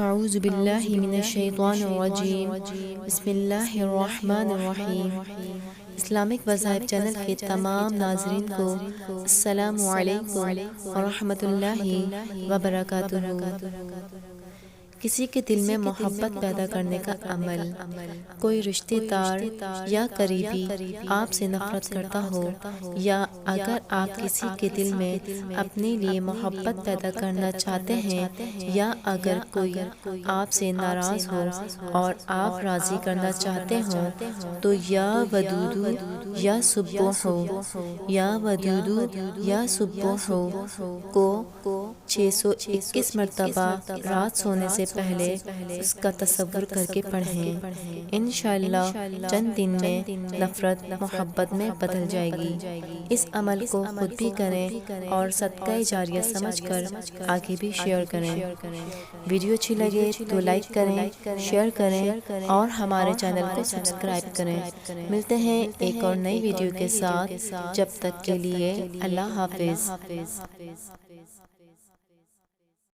اعوذ باللہ من الشیطان الرجیم بسم اللہ الرحمن الرحیم۔ اسلامک وظائف چینل کے تمام ناظرین کو السلام علیکم ورحمۃ اللہ وبرکاتہ۔ کسی کے دل میں محبت پیدا کرنے کا عمل۔ کوئی رشتہ دار یا قریبی آپ سے نفرت کرتا ہو، یا اگر آپ کسی کے دل میں اپنے لیے محبت پیدا کرنا چاہتے ہیں، یا اگر کوئی آپ سے ناراض ہو اور آپ راضی کرنا چاہتے ہوں، تو یا ودود یا سبوح یا ودود یا سبوح کو 621 مرتبہ رات سونے سے پہلے اس کا تصور کر کے پڑھیں۔ انشاءاللہ چند دن میں نفرت محبت میں بدل جائے گی۔ اس عمل کو خود بھی کریں اور صدقہ جاریہ سمجھ کر آگے بھی شیئر کریں۔ ویڈیو اچھی لگے تو لائک کریں، شیئر کریں اور ہمارے چینل کو سبسکرائب کریں۔ ملتے ہیں ایک اور نئی ویڈیو کے ساتھ، جب تک کے لیے اللہ حافظ۔